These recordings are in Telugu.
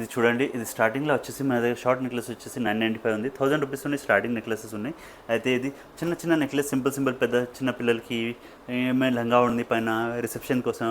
ఇది చూడండి, ఇది స్టార్టింగ్లో వచ్చేసి మన దగ్గర షార్ట్ నెక్లెస్ వచ్చేసి 995 ఉంది. 1000 రూపీస్ ఉన్నాయి స్టార్టింగ్ నెక్లెసెస్ ఉన్నాయి. అయితే ఇది చిన్న చిన్న నెక్లెస్, సింపుల్ పెద్ద చిన్న పిల్లలకి ఏమైనా లంగా ఉంది పైన రిసెప్షన్ కోసం,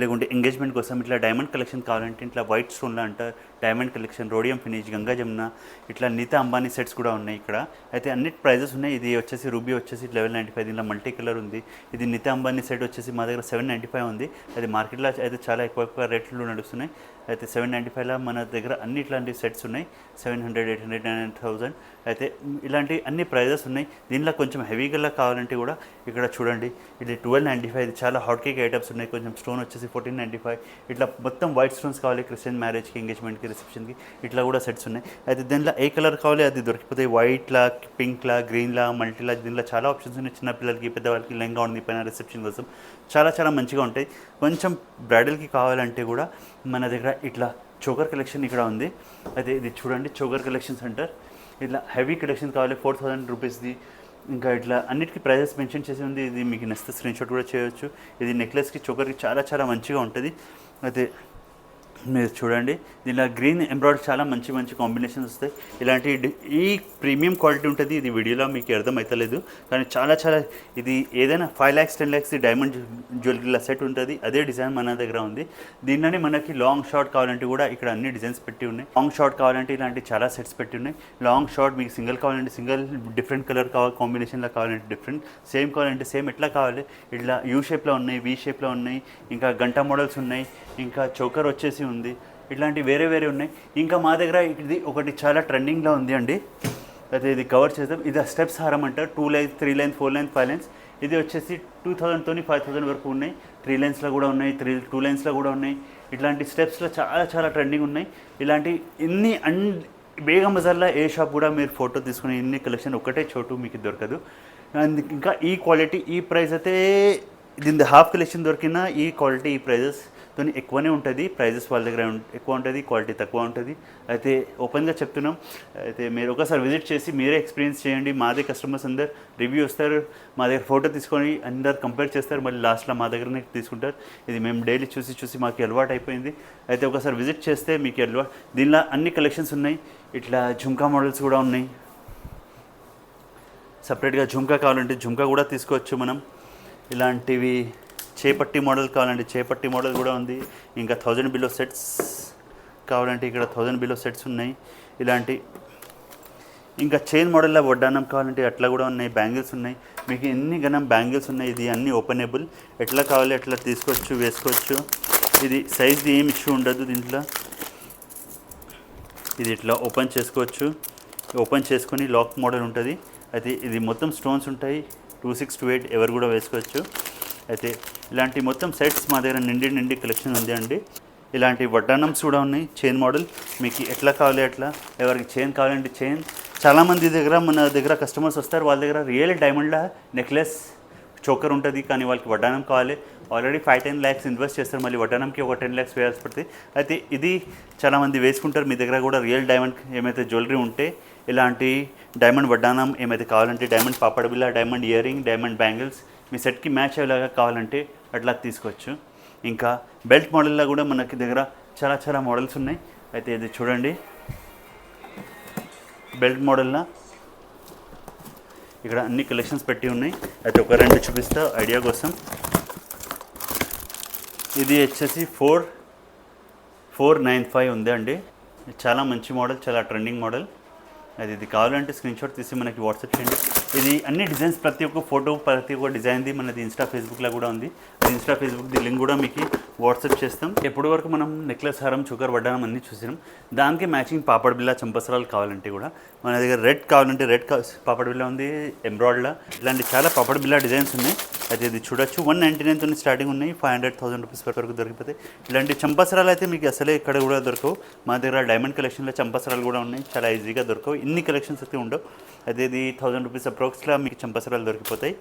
లేకుంటే ఎంగేజ్మెంట్ కోసం ఇట్లా డైమండ్ కలెక్షన్ కావాలంటే ఇట్లా వైట్ స్టోన్లో అంట diamond collection, rhodium finish, Ganga Jamuna, ఇట్లా నీతా అంబానీ సెట్స్ కూడా ఉన్నాయి ఇక్కడ. అయితే అన్ని ప్రైజెస్ ఉన్నాయి. ఇది వచ్చేసి రూబీ వచ్చేసి 1195, దీనిలో మల్టీ కలర్ ఉంది. ఇది నీతా అంబానీ సెట్ వచ్చేసి మా దగ్గర 795 ఉంది. అది మార్కెట్లో అయితే చాలా ఎక్కువ రేట్లు నడుస్తున్నాయి. అయితే 795లో మన దగ్గర అన్ని ఇట్లాంటి సెట్స్ ఉన్నాయి. 700, 800, 9,000 అయితే ఇలాంటి అన్ని ప్రైజెస్ ఉన్నాయి. దీనిలో కొంచెం హెవీగా కావాలంటే కూడా ఇక్కడ చూడండి, ఇది 1295, ఇది చాలా హాట్ కేక్ ఐటమ్స్ ఉన్నాయి. కొంచెం స్టోన్ వచ్చేసి 1495. ఇట్లా మొత్తం వైట్ స్టోన్స్ కావాలి క్రిస్టియన్ మ్యారేజ్కి, ఎంగేజ్మెంట్కి, రిసెప్షన్కి, ఇట్లా కూడా సెట్స్ ఉన్నాయి. అయితే దీనిలో ఏ కలర్ కావాలి అది దొరికిపోతాయి. వైట్లా, పింక్లా, గ్రీన్లా, మల్టీలా, దీనిలో చాలా ఆప్షన్స్ ఉన్నాయి. చిన్నపిల్లలకి, పెద్దవాళ్ళకి, లెంగా ఉంది పైన రిసెప్షన్ కోసం చాలా మంచిగా ఉంటాయి. కొంచెం బ్రైడల్కి కావాలంటే కూడా మన దగ్గర ఇట్లా చోకర్ కలెక్షన్ ఇక్కడ ఉంది. అయితే ఇది చూడండి, చోకర్ కలెక్షన్ సెంటర్. ఇట్లా హెవీ కలెక్షన్ కావాలి 4000 రూపీస్ది. ఇంకా ఇట్లా అన్నిటికీ ప్రైజెస్ మెన్షన్ చేసి ఉంది. ఇది మీకు నచ్చితే స్క్రీన్ షాట్ కూడా చేయవచ్చు. ఇది నెక్లెస్కి, చోకర్కి చాలా మంచిగా ఉంటుంది. అయితే మీరు చూడండి, దీనిలో గ్రీన్ ఎంబ్రాయిడరీ చాలా మంచి కాంబినేషన్స్ వస్తాయి. ఇలాంటి ఈ ప్రీమియం క్వాలిటీ ఉంటుంది. ఇది వీడియోలో మీకు అర్థమవుతలేదు, కానీ చాలా ఇది ఏదైనా 5 lakhs 10 lakhs డైమండ్ జ్యువెలరీల సెట్ ఉంటుంది. అదే డిజైన్ మన దగ్గర ఉంది. దీనిలోనే మనకి లాంగ్ షార్ట్ కావాలంటే కూడా ఇక్కడ అన్ని డిజైన్స్ పెట్టి ఉన్నాయి. లాంగ్ షార్ట్ కావాలంటే ఇలాంటి చాలా సెట్స్ పెట్టి ఉన్నాయి. లాంగ్ షార్ట్ మీకు సింగిల్ కావాలంటే సింగిల్, డిఫరెంట్ కలర్ కావాలి, కాంబినేషన్లో కావాలంటే డిఫరెంట్, సేమ్ కావాలంటే సేమ్, ఎట్లా కావాలి ఇట్లా యూ షేప్లో ఉన్నాయి, వి షేప్లో ఉన్నాయి, ఇంకా గంట మోడల్స్ ఉన్నాయి, ఇంకా చోకర్ వచ్చేసి ఉంది. ఇట్లాంటి వేరే ఉన్నాయి. ఇంకా మా దగ్గర ఇది ఒకటి చాలా ట్రెండింగ్లో ఉంది అండి. అయితే ఇది కవర్ చేద్దాం. ఇది స్టెప్స్ హారం అంటారు. 2 lines 3 lines 4 lines 5 lines. ఇది వచ్చేసి 2000 5000 వరకు ఉన్నాయి. 3 linesలో కూడా ఉన్నాయి, 2 linesలో కూడా ఉన్నాయి. ఇట్లాంటి స్టెప్స్లో చాలా ట్రెండింగ్ ఉన్నాయి. ఇలాంటి ఇన్ని బేగం బజార్లో ఏ షాప్ కూడా మీరు ఫోటో తీసుకుని ఇన్ని కలెక్షన్ ఒకటే చోటు మీకు దొరకదు. ఇంకా ఈ క్వాలిటీ, ఈ ప్రైస్ అయితే దీని హాఫ్ కలెక్షన్ దొరికిన ఈ క్వాలిటీ, ఈ ప్రైజెస్తో ఎక్కువనే ఉంటుంది. ప్రైజెస్ వాళ్ళ దగ్గర ఎక్కువ ఉంటుంది, క్వాలిటీ తక్కువ ఉంటుంది. అయితే ఓపెన్గా చెప్తున్నాం. అయితే మీరు ఒకసారి విజిట్ చేసి మీరే ఎక్స్పీరియన్స్ చేయండి. మాదే కస్టమర్స్ అందరు రివ్యూ వస్తారు, మా దగ్గర ఫోటో తీసుకొని అందరు కంపేర్ చేస్తారు, మళ్ళీ లాస్ట్లో మా దగ్గరనే తీసుకుంటారు. ఇది మేము డైలీ చూసి మాకు అలవాటు అయిపోయింది. అయితే ఒకసారి విజిట్ చేస్తే మీకు అలవాటు. దీనిలో అన్ని కలెక్షన్స్ ఉన్నాయి. ఇట్లా ఝుంకా మోడల్స్ కూడా ఉన్నాయి. సపరేట్గా ఝుంకా కావాలంటే ఝుంకా కూడా తీసుకోవచ్చు మనం. ఇలాంటివి చేపట్టి మోడల్ కావాలంటే చేపట్టి మోడల్ కూడా ఉంది. ఇంకా 1000 బిలో సెట్స్ కావాలంటే ఇక్కడ 1000 బిలో సెట్స్ ఉన్నాయి. ఇలాంటి ఇంకా చైన్ మోడల్లో వడ్డానం కావాలంటే అట్లా కూడా ఉన్నాయి. బ్యాంగిల్స్ ఉన్నాయి, మీకు ఎన్ని గణం బ్యాంగిల్స్ ఉన్నాయి. ఇది అన్నీ ఓపెనబుల్, ఎట్లా కావాలి అట్లా తీసుకోవచ్చు, వేసుకోవచ్చు. ఇది సైజ్ది ఏం ఇష్యూ ఉండదు దీంట్లో. ఇది ఇట్లా ఓపెన్ చేసుకోవచ్చు, ఓపెన్ చేసుకొని లాక్ మోడల్ ఉంటుంది. అయితే ఇది మొత్తం స్టోన్స్ ఉంటాయి. 26 to 8 ఎవరు కూడా వేసుకోవచ్చు. అయితే ఇలాంటి మొత్తం సెట్స్ మా దగ్గర నిండి కలెక్షన్ ఉంది అండి. ఇలాంటి వడ్డానమ్స్ కూడా ఉన్నాయి, చైన్ మోడల్. మీకు ఎట్లా కావాలి అట్లా, ఎవరికి చైన్ కావాలంటే చైన్. చాలామంది దగ్గర మన దగ్గర కస్టమర్స్ వస్తారు, వాళ్ళ దగ్గర రియల్ డైమండ్ల నెక్లెస్, చోకర్ ఉంటుంది, కానీ వాళ్ళకి వడ్డానం కావాలి. ఆల్రెడీ 5-10 lakhs ఇన్వెస్ట్ చేస్తారు, మళ్ళీ వడ్డానంకి ఒక 10 lakhs వేయాల్సి పడుతుంది. అయితే ఇది చాలామంది వేసుకుంటారు. మీ దగ్గర కూడా రియల్ డైమండ్ ఏమైతే జ్యువెలరీ ఉంటే, ఇలాంటి డైమండ్ వడ్డానం ఏమైతే కావాలంటే, డైమండ్ పాపడ బిళ్ళ, diamond ear ring, diamond bangles మీ సెట్కి మ్యాచ్ అయ్యేలాగా కావాలంటే అట్లా తీసుకోవచ్చు. ఇంకా బెల్ట్ మోడల్లో కూడా మనకి దగ్గర చాలా మోడల్స్ ఉన్నాయి. అయితే ఇది చూడండి, బెల్ట్ మోడల్లో ఇక్కడ అన్ని కలెక్షన్స్ పెట్టి ఉన్నాయి. అయితే ఒక 2 చూపిస్తా ఐడియా కోసం. ఇది వచ్చేసి 495 ఉంది అండి. చాలా మంచి మోడల్, చాలా ట్రెండింగ్ మోడల్. అది ఇది కావాలంటే స్క్రీన్ షాట్ తీసి మనకి వాట్సాప్ చేయండి. ఇది అన్ని డిజైన్స్, ప్రతి ఒక్క ఫోటో, ప్రతి ఒక్క డిజైన్ది మనది ఇన్స్టా ఫేస్బుక్లో కూడా ఉంది. అది ఇన్స్టా ఫేస్బుక్ది లింక్ కూడా మీకు వాట్సాప్ చేస్తాం. ఎప్పటి వరకు మనం నెక్లెస్, హారం, చోకర్, వడ్డానం అన్నీ చూసినాం. దానికి మ్యాచింగ్ పాపడ్ బిళ్ళ, చంపసరాలు కావాలంటే కూడా మన దగ్గర రెడ్ కావాలంటే రెడ్ పాపడ్ బిళ్ళ ఉంది, ఎంబ్రాయిడ్లా, ఇలాంటి చాలా పాపడ్ బిళ్ళ డిజైన్స్ ఉన్నాయి. అయితే ఇది చూడొచ్చు. 199 స్టార్టింగ్ ఉన్నాయి, 500,000 రూపీస్ వరకు దొరికిపోతాయి. ఇలాంటి చంపసరాలు అయితే మీకు అసలే ఇక్కడ కూడా దొరకవు. మా దగ్గర డైమండ్ కలెక్షన్లో చంపసరాలు కూడా ఉన్నాయి, చాలా ఈజీగా దొరకవు. ఇన్ని కలెక్షన్స్ అయితే ఉండవు. అయితే ఇది 1000 రూపీస్ అప్రాక్స్లో మీకు చంపసరాలు దొరికిపోతాయి.